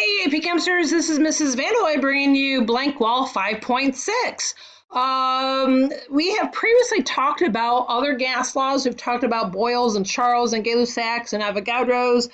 Hey, AP Chemsters, this is Mrs. Vandalay bringing you Blankwalle 5.6. We have previously talked about other gas laws. We've talked about Boyle's and Charles and Gay-Lussac's and Avogadro's.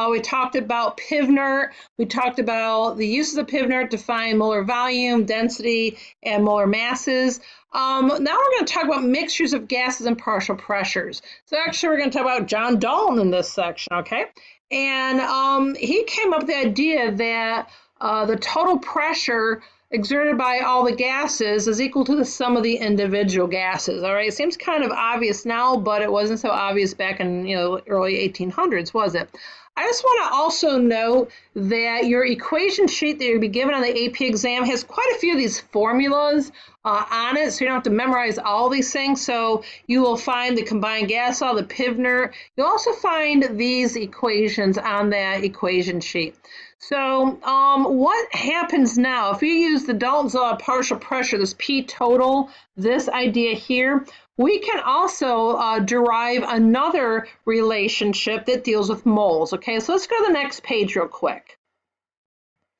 We talked about Pivnert. We talked about the uses of Pivnert to find molar volume, density, and molar masses. Now we're going to talk about mixtures of gases and partial pressures. So actually we're going to talk about John Dalton in this section, okay? And he came up with the idea that the total pressure exerted by all the gases is equal to the sum of the individual gases. All right, it seems kind of obvious now, but it wasn't so obvious back in early 1800s, was it? I just want to also note that your equation sheet that you'll be given on the AP exam has quite a few of these formulas on it, so you don't have to memorize all these things. So you will find the combined gas law, the Pivnert. You'll also find these equations on that equation sheet. So what happens now if you use the Dalton's law of partial pressure, this P total, this idea here, we can also derive another relationship that deals with moles. Okay, so let's go to the next page real quick.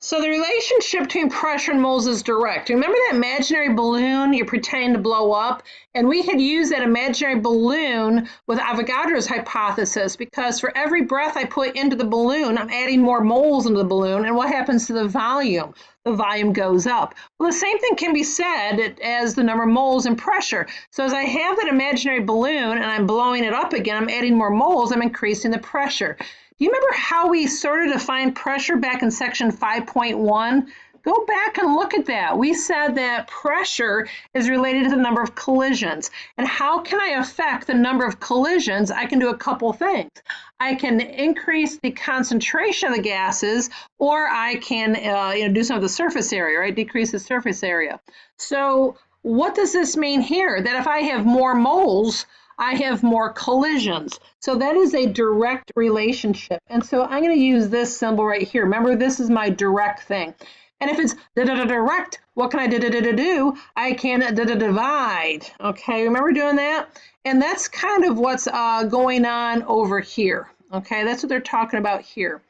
So the relationship between pressure and moles is direct. Remember that imaginary balloon you're pretending to blow up? And we had used that imaginary balloon with Avogadro's hypothesis, because for every breath I put into the balloon, I'm adding more moles into the balloon. And what happens to the volume? The volume goes up. Well, the same thing can be said as the number of moles and pressure. So as I have that imaginary balloon and I'm blowing it up again, I'm adding more moles, I'm increasing the pressure. Do you remember how we sort of defined pressure back in section 5.1? Go back and look at that. We said that pressure is related to the number of collisions. And how can I affect the number of collisions? I can do a couple things. I can increase the concentration of the gases, or I can do some of the surface area, right? Decrease the surface area. So what does this mean here? That if I have more moles, I have more collisions. So that is a direct relationship. And so I'm going to use this symbol right here. Remember, this is my direct thing. And if it's direct, what can I do? I can divide. Okay, remember doing that? And that's kind of what's going on over here. Okay, that's what they're talking about here.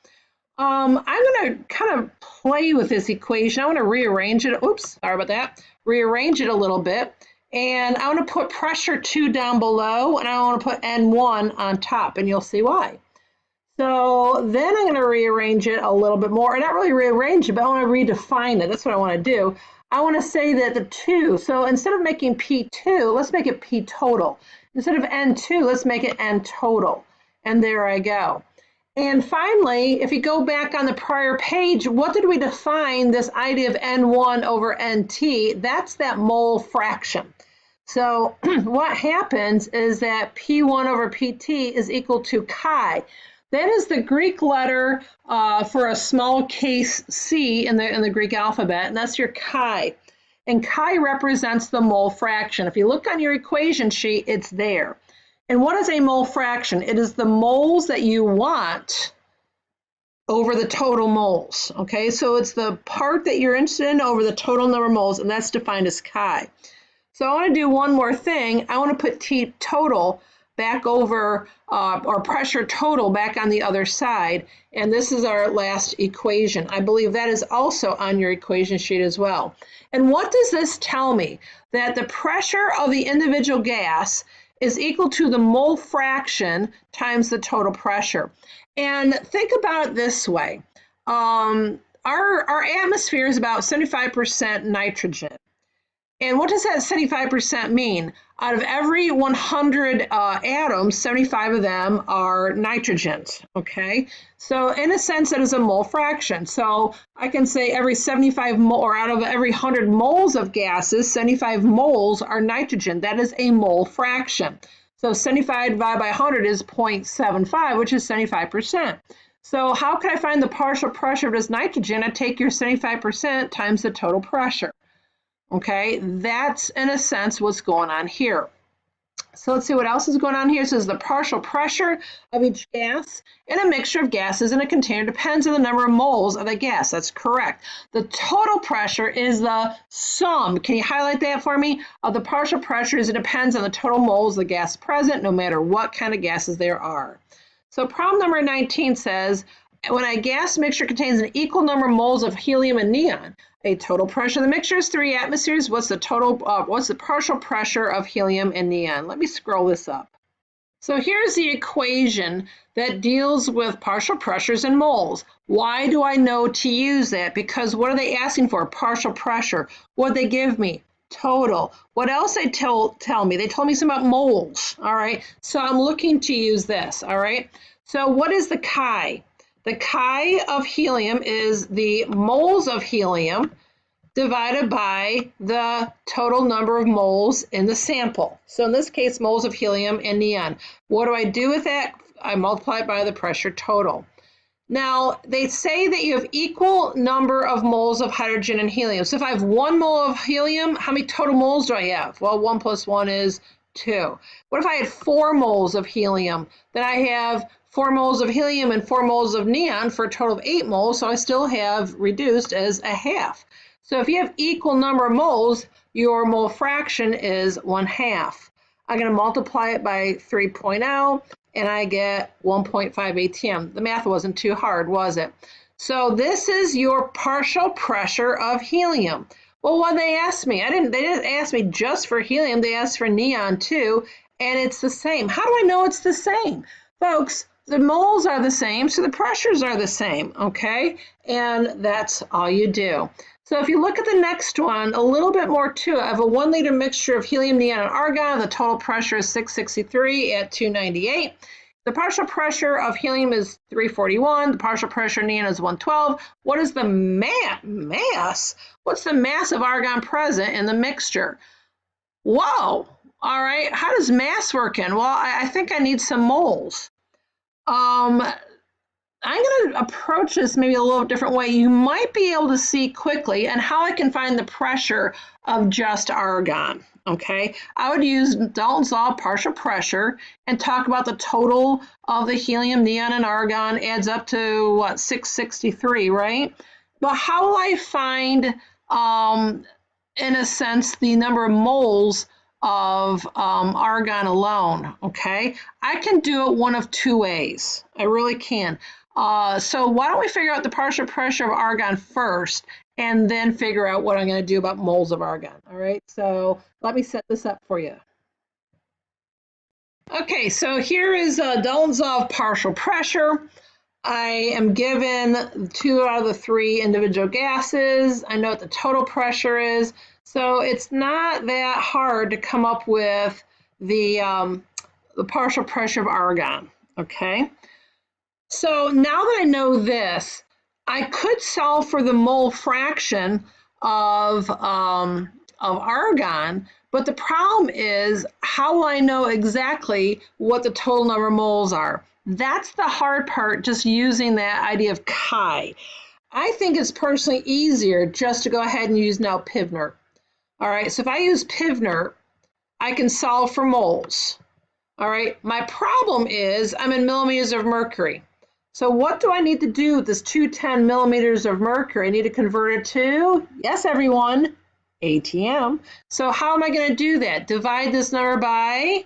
I'm going to kind of play with this equation. I want to rearrange it. Oops, sorry about that. Rearrange it a little bit. And I want to put pressure 2 down below, and I want to put N1 on top, and you'll see why. So then I'm going to rearrange it a little bit more, or not really rearrange it, but I want to redefine it. That's what I want to do. I want to say that the 2, so instead of making P2, let's make it P total. Instead of N2, let's make it N total. And there I go. And finally, if you go back on the prior page, what did we define this idea of N1 over NT? That's that mole fraction. So what happens is that P1 over PT is equal to chi. That is the Greek letter for a small case c in the Greek alphabet, and that's your chi. And chi represents the mole fraction. If you look on your equation sheet, it's there. And what is a mole fraction? It is the moles that you want over the total moles. Okay, so it's the part that you're interested in over the total number of moles, and that's defined as chi. So I want to do one more thing. I want to put T total back over, or pressure total back on the other side. And this is our last equation. I believe that is also on your equation sheet as well. And what does this tell me? That the pressure of the individual gas is equal to the mole fraction times the total pressure. And think about it this way. Our atmosphere is about 75% nitrogen. And what does that 75% mean? Out of every 100 atoms, 75 of them are nitrogens, okay? So in a sense, that is a mole fraction. So I can say every 75 or out of every 100 moles of gases, 75 moles are nitrogen. That is a mole fraction. So 75 divided by 100 is 0.75, which is 75%. So how can I find the partial pressure of this nitrogen? I take your 75% times the total pressure. Okay, that's in a sense what's going on here. So let's see what else is going on here. So this is the partial pressure of each gas in a mixture of gases in a container depends on the number of moles of the gas. That's correct. The total pressure is the sum. Can you highlight that for me? Of the partial pressure is it depends on the total moles of the gas present, no matter what kind of gases there are. So problem number 19 says when a gas mixture contains an equal number of moles of helium and neon, a total pressure of the mixture is 3 atmospheres. What's the partial pressure of helium and neon? Let me scroll this up. So here's the equation that deals with partial pressures and moles. Why do I know to use that? Because what are they asking for? Partial pressure. What did they give me? Total. What else they tell me? They told me something about moles. All right. So I'm looking to use this. All right. So what is the chi? The chi of helium is the moles of helium divided by the total number of moles in the sample. So in this case, moles of helium and neon. What do I do with that? I multiply it by the pressure total. Now, they say that you have equal number of moles of hydrogen and helium. So if I have 1 mole of helium, how many total moles do I have? Well, 1 plus 1 is 2. What if I had 4 moles of helium? Then I have 4 moles of helium and 4 moles of neon for a total of 8 moles, so I still have reduced as a half. So if you have equal number of moles, your mole fraction is 1/2. I'm going to multiply it by 3.0, and I get 1.5 atm. The math wasn't too hard, was it? So this is your partial pressure of helium. Well, what they asked me, they didn't ask me just for helium, they asked for neon too, and it's the same. How do I know it's the same? Folks, the moles are the same, so the pressures are the same, okay? And that's all you do. So if you look at the next one, a little bit more to it. I have a 1 liter mixture of helium, neon, and argon. The total pressure is 663 at 298. The partial pressure of helium is 341. The partial pressure of neon is 112. What is the mass? What's the mass of argon present in the mixture? Whoa! All right, how does mass work in? Well, I think I need some moles. I'm going to approach this maybe a little different way. You might be able to see quickly and how I can find the pressure of just argon, okay? I would use Dalton's law of partial pressure and talk about the total of the helium, neon, and argon adds up to, what, 663, right? But how will I find, in a sense, the number of moles of argon alone, okay? I can do it one of 2 ways. I really can. So why don't we figure out the partial pressure of argon first and then figure out what I'm going to do about moles of argon. All right, so let me set this up for you. Okay, so here is Dalton's law of partial pressure. I am given 2 out of the 3 individual gases. I know what the total pressure is. So it's not that hard to come up with the partial pressure of argon, okay? So now that I know this, I could solve for the mole fraction of argon, but the problem is, how will I know exactly what the total number of moles are? That's the hard part, just using that idea of chi. I think it's personally easier just to go ahead and use now Pivner. All right, so if I use Pivner, I can solve for moles. All right, my problem is I'm in millimeters of mercury. So what do I need to do with this 210 millimeters of mercury? I need to convert it to, yes, everyone, ATM. So how am I going to do that? Divide this number by,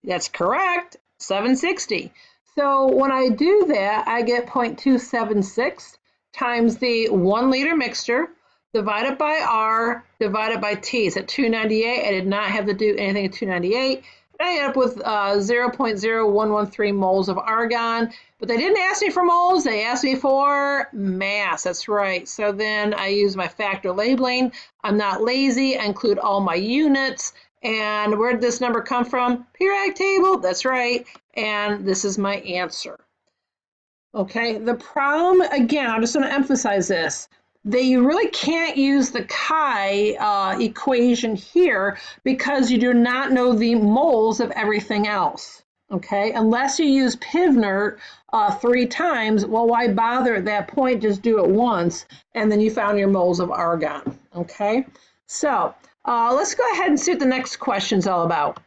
that's correct, 760. So when I do that, I get 0.276 times the 1 liter mixture divided by R divided by T. It's at 298. I did not have to do anything at 298. I ended up with 0.0113 moles of argon, but they didn't ask me for moles, they asked me for mass. That's right. So then I use my factor labeling. I'm not lazy. I include all my units. And where did this number come from? Periodic table. That's right. And this is my answer. Okay, the problem, again, I just want to emphasize this, that you really can't use the chi equation here because you do not know the moles of everything else, okay? Unless you use Pivner 3 times, well, why bother at that point? Just do it once, and then you found your moles of argon, okay? So let's go ahead and see what the next question's all about.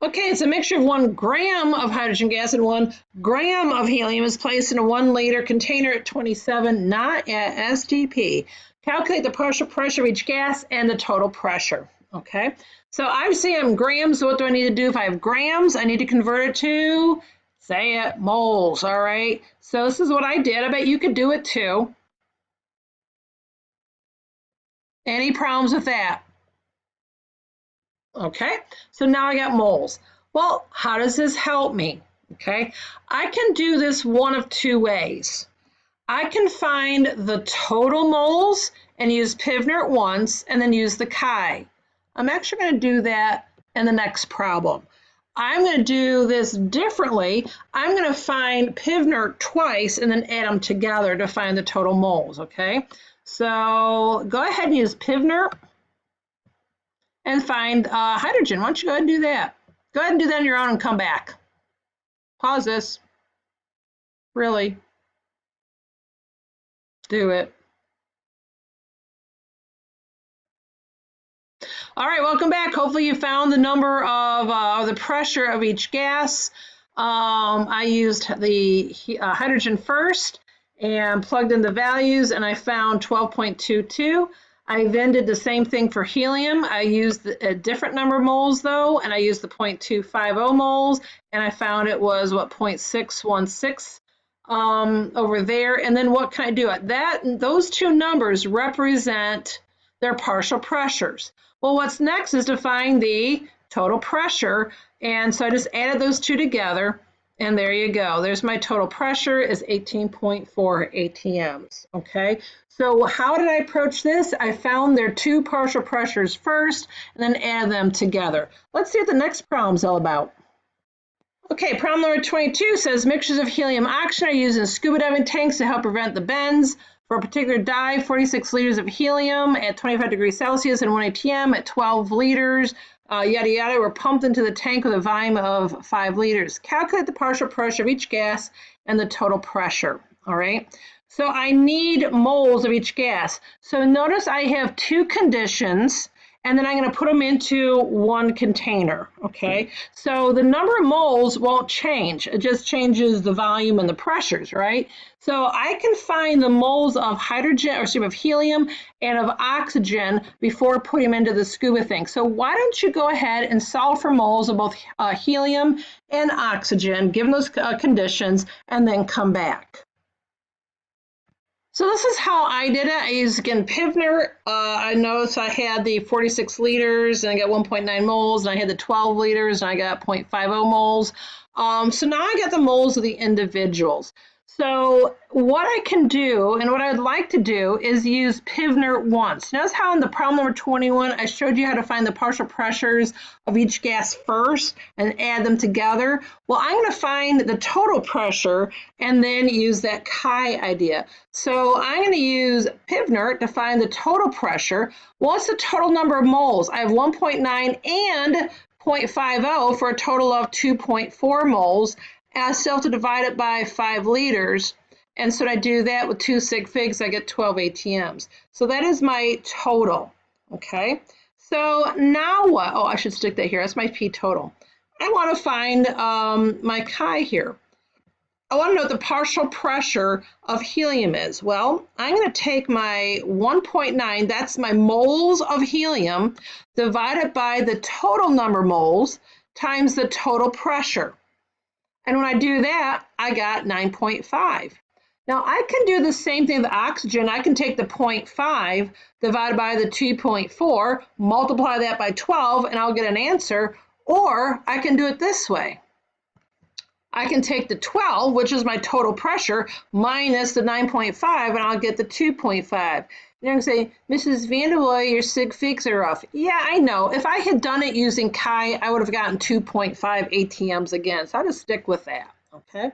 Okay, it's a mixture of 1 gram of hydrogen gas and 1 gram of helium is placed in a 1 liter container at 27, not at STP. Calculate the partial pressure of each gas and the total pressure. Okay, so obviously I'm grams, so what do I need to do? If I have grams, I need to convert it to Say it, moles, all right? So this is what I did. I bet you could do it too. Any problems with that? Okay, so now I got moles. Well, how does this help me? Okay, I can do this one of two ways. I can find the total moles and use Pivnert once and then use the chi. I'm actually going to do that in the next problem. I'm going to do this differently. I'm going to find Pivnert twice and then add them together to find the total moles, okay? So go ahead and use Pivnert and find hydrogen. Why don't you go ahead and do that? Go ahead and do that on your own and come back. Pause this. Really. Do it. All right, welcome back. Hopefully you found the number of or the pressure of each gas. I used the hydrogen first and plugged in the values, and I found 12.22. I then did the same thing for helium. I used a different number of moles though, and I used the 0.250 moles, and I found it was what 0.616 over there. And then what can I do? Those two numbers represent their partial pressures. Well, what's next is to find the total pressure, and so I just added those two together, and there you go. There's my total pressure is 18.4 ATMs, okay? So how did I approach this? I found their two partial pressures first, and then added them together. Let's see what the next problem's all about. Okay, problem number 22 says mixtures of helium oxygen are used in scuba diving tanks to help prevent the bends. For a particular dive, 46 liters of helium at 25 degrees Celsius and 1 atm at 12 liters, yada yada, were pumped into the tank with a volume of 5 liters. Calculate the partial pressure of each gas and the total pressure, all right? So I need moles of each gas. So notice I have two conditions, and then I'm going to put them into one container, okay? So the number of moles won't change. It just changes the volume and the pressures, right? So I can find the moles of hydrogen, or excuse me, of helium and of oxygen before putting them into the scuba thing. So why don't you go ahead and solve for moles of both helium and oxygen, given those conditions, and then come back. So this is how I did it. I used, again, Pivnert. I noticed I had the 46 liters, and I got 1.9 moles, and I had the 12 liters, and I got 0.50 moles. So now I got the moles of the individuals. So what I can do, and what I'd like to do, is use Pivnert once. Notice how in the problem number 21, I showed you how to find the partial pressures of each gas first and add them together. Well, I'm going to find the total pressure and then use that chi idea. So I'm going to use Pivnert to find the total pressure. What's the total number of moles? I have 1.9 and 0.50 for a total of 2.4 moles. And I still have to divide it by 5 liters. And so I do that with 2 sig figs, I get 12 ATMs. So that is my total, okay? So now what? Oh, I should stick that here. That's my P total. I want to find my chi here. I want to know what the partial pressure of helium is. Well, I'm going to take my 1.9, that's my moles of helium, divided by the total number of moles times the total pressure. And when I do that, I got 9.5. Now I can do the same thing with oxygen. I can take the 0.5 divided by the 2.4, multiply that by 12, and I'll get an answer. Or I can do it this way. I can take the 12, which is my total pressure, minus the 9.5, and I'll get the 2.5. You're going to say, Mrs. Vanderwille, your sig figs are off. Yeah, I know. If I had done it using chi, I would have gotten 2.5 ATMs again. So I'll just stick with that, okay?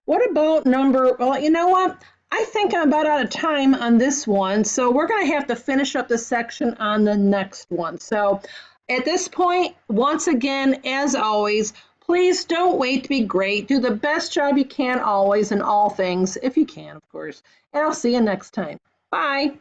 What about number, well, you know what? I think I'm about out of time on this one, so we're going to have to finish up this section on the next one. So at this point, once again, as always, please don't wait to be great. Do the best job you can always in all things, if you can, of course. And I'll see you next time. Bye.